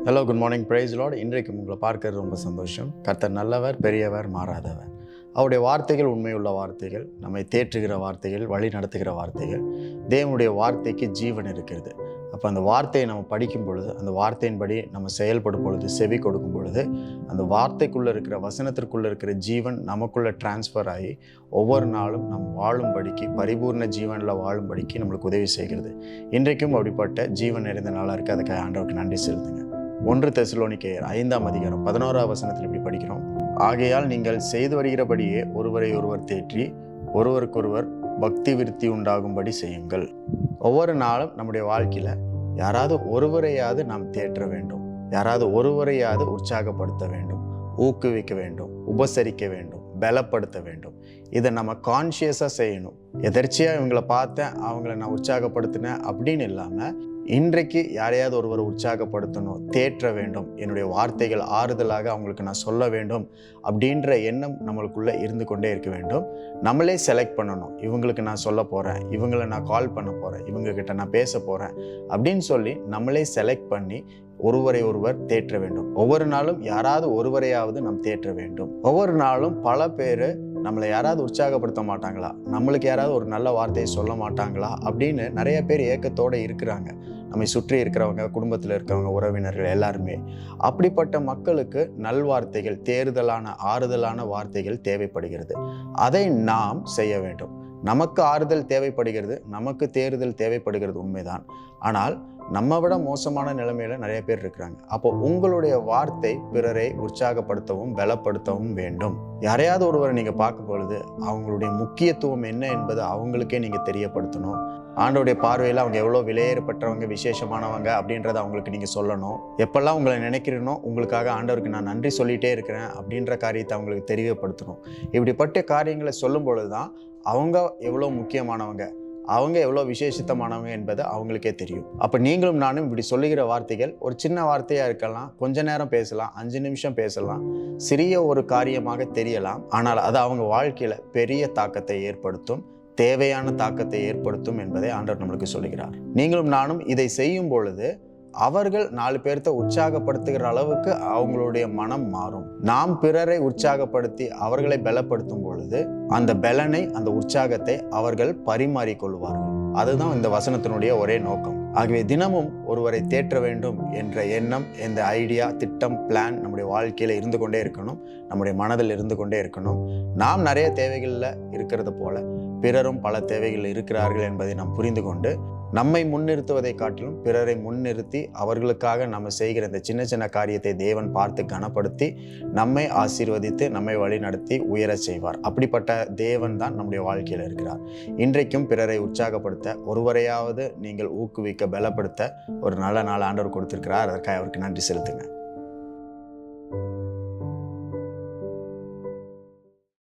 Hello, good morning. Praise Lord. இன்றைக்கு உங்களை பார்க்கறது ரொம்ப சந்தோஷம். கர்த்தர் நல்லவர், பெரியவர், மாறாதவர். அவருடைய வார்த்தைகள் உண்மையுள்ள வார்த்தைகள், நம்மை தேற்றுகிற வார்த்தைகள், வழி நடத்துகிற வார்த்தைகள். தேவனுடைய வார்த்தைக்கு ஜீவன் இருக்கிறது. அப்போ அந்த வார்த்தையை நம்ம படிக்கும் பொழுது, அந்த வார்த்தையின்படி நம்ம செயல்படும் பொழுது, செவி கொடுக்கும் பொழுது, அந்த வார்த்தைக்குள்ளே இருக்கிற வசனத்திற்குள்ளே இருக்கிற ஜீவன் நமக்குள்ளே டிரான்ஸ்ஃபர் ஆகி ஒவ்வொரு நாளும் நம் வாழும்படிக்கு, பரிபூர்ண ஜீவனில் வாழும்படிக்கு நம்மளுக்கு உதவி செய்கிறது. இன்றைக்கும் அப்படிப்பட்ட ஜீவன் நிறைந்த நாளாக இருக்குது. அதுக்காக ஆண்டவருக்கு நன்றி செலுத்துங்க. 1 தெசலோனிக்கேயர் 5ஆம் அதிகாரம் 11ஆம் வசனத்தில் இப்படி படிக்கிறோம். ஆகையால் நீங்கள் செய்து வருகிறபடியே ஒருவரை ஒருவர் தேற்றி ஒருவருக்கொருவர் பக்தி விருத்தி உண்டாகும்படி செய்யுங்கள். ஒவ்வொரு நாளும் நம்முடைய வாழ்க்கையில் யாராவது ஒருவரையாவது நாம் தேற்ற வேண்டும், யாராவது ஒருவரையாவது உற்சாகப்படுத்த வேண்டும், ஊக்குவிக்க வேண்டும், உபசரிக்க வேண்டும், பலப்படுத்த வேண்டும். இதை நம்ம கான்ஷியஸாக செய்யணும். எதர்ச்சியாக இவங்களை பார்த்தேன், அவங்கள நான் உற்சாகப்படுத்தினேன் அப்படின்னு இல்லாமல், இன்றைக்கு யாரையாவது ஒருவரை உற்சாகப்படுத்தணும், தேற்ற வேண்டும், என்னுடைய வார்த்தைகள் ஆறுதலாக அவங்களுக்கு நான் சொல்ல வேண்டும் அப்படின்ற எண்ணம் நம்மளுக்குள்ளே இருந்து கொண்டே இருக்க வேண்டும். நம்மளே செலக்ட் பண்ணணும். இவங்களுக்கு நான் சொல்ல போகிறேன், இவங்களை நான் கால் பண்ண போகிறேன், இவங்ககிட்ட நான் பேச போகிறேன் அப்படின்னு சொல்லி நம்மளே செலக்ட் பண்ணி ஒருவரை ஒருவர் தேற்ற வேண்டும். ஒவ்வொரு நாளும் யாராவது ஒருவரையாவது நாம் தேற்ற வேண்டும். ஒவ்வொரு நாளும் பல பேர் நம்மளை யாராவது உற்சாகப்படுத்த மாட்டாங்களா, நம்மளுக்கு யாராவது ஒரு நல்ல வார்த்தையை சொல்ல மாட்டாங்களா அப்படின்னு நிறைய பேர் ஏக்கத்தோடு இருக்கிறாங்க. நம்மை சுற்றி இருக்கிறவங்க, குடும்பத்தில் இருக்கிறவங்க, உறவினர்கள் எல்லாருமே. அப்படிப்பட்ட மக்களுக்கு நல்வார்த்தைகள், தேறுதலான ஆறுதலான வார்த்தைகள் தேவைப்படுகிறது. அதை நாம் செய்ய வேண்டும். நமக்கு ஆறுதல் தேவைப்படுகிறது, நமக்கு தேறுதல் தேவைப்படுகிறது, உண்மைதான். ஆனால் நம்ம விட மோசமான நிலைமையில நிறைய பேர் இருக்கிறாங்க. அப்போ உங்களுடைய வார்த்தை பிறரை உற்சாகப்படுத்தவும் பலப்படுத்தவும் வேண்டும். யாரையாவது ஒருவரை நீங்க பார்க்கும் பொழுது அவங்களுடைய முக்கியத்துவம் என்ன என்பது அவங்களுக்கே நீங்க தெரியப்படுத்தணும். ஆண்டவருடைய பார்வையில் அவங்க எவ்வளோ விலையேறப்பட்டவங்க, விசேஷமானவங்க அப்படின்றத அவங்களுக்கு நீங்கள் சொல்லணும். எப்பெல்லாம் உங்களை நினைக்கிறேனோ உங்களுக்காக ஆண்டவருக்கு நான் நன்றி சொல்லிகிட்டே இருக்கிறேன் அப்படின்ற காரியத்தை அவங்களுக்கு தெரியப்படுத்தணும். இப்படிப்பட்ட காரியங்களை சொல்லும் பொழுது தான் அவங்க எவ்வளோ முக்கியமானவங்க, அவங்க எவ்வளோ விசேஷித்தமானவங்க என்பது அவங்களுக்கே தெரியும். அப்போ நீங்களும் நானும் இப்படி சொல்லுகிற வார்த்தைகள் ஒரு சின்ன வார்த்தையாக இருக்கலாம், கொஞ்ச நேரம் பேசலாம், 5 நிமிஷம் பேசலாம், சிறிய ஒரு காரியமாக தெரியலாம். ஆனால் அது அவங்க வாழ்க்கையில் பெரிய தாக்கத்தை ஏற்படுத்தும், தேவையான தாக்கத்தை ஏற்படுத்தும் என்பதை ஆண்டவர் நம்மளுக்கு சொல்லுகிறார். நீங்களும் நானும் இதை செய்யும் பொழுது அவர்கள் 4 பேர்த்த உற்சாகப்படுத்துகிற அளவுக்கு அவங்களுடைய மனம் மாறும். நாம் பிறரை உற்சாகப்படுத்தி அவர்களை பலப்படுத்தும் பொழுது அந்த பலனை, அந்த உற்சாகத்தை அவர்கள் பரிமாறிக்கொள்வார்கள். அதுதான் இந்த வசனத்தினுடைய ஒரே நோக்கம். ஆகவே தினமும் ஒருவரை தேற்ற வேண்டும் என்ற எண்ணம், இந்த ஐடியா, திட்டம், பிளான் நம்முடைய வாழ்க்கையில் இருந்து கொண்டே இருக்கணும், நம்முடைய மனதில் இருந்து கொண்டே இருக்கணும். நாம் நிறைய தேவைகளில் இருக்கிறது போல பிறரும் பல தேவைகள் இருக்கிறார்கள் என்பதை நாம் புரிந்து கொண்டு நம்மை முன்னிறுத்துவதை காட்டிலும் பிறரை முன்னிறுத்தி அவர்களுக்காக நம்ம செய்கிற இந்த சின்ன சின்ன காரியத்தை தேவன் பார்த்து கனப்படுத்தி நம்மை ஆசீர்வதித்து நம்மை வழி நடத்தி உயர செய்வார். அப்படிப்பட்ட தேவன் தான் நம்முடைய வாழ்க்கையில் இருக்கிறார். இன்றைக்கும் பிறரை உற்சாகப்படுத்த, ஒருவரையாவது நீங்கள் ஊக்குவிக்க, பலப்படுத்த ஒரு நல்ல நாள் ஆண்டவர் கொடுத்திருக்கிறார். அதற்காக அவருக்கு நன்றி செலுத்துங்க.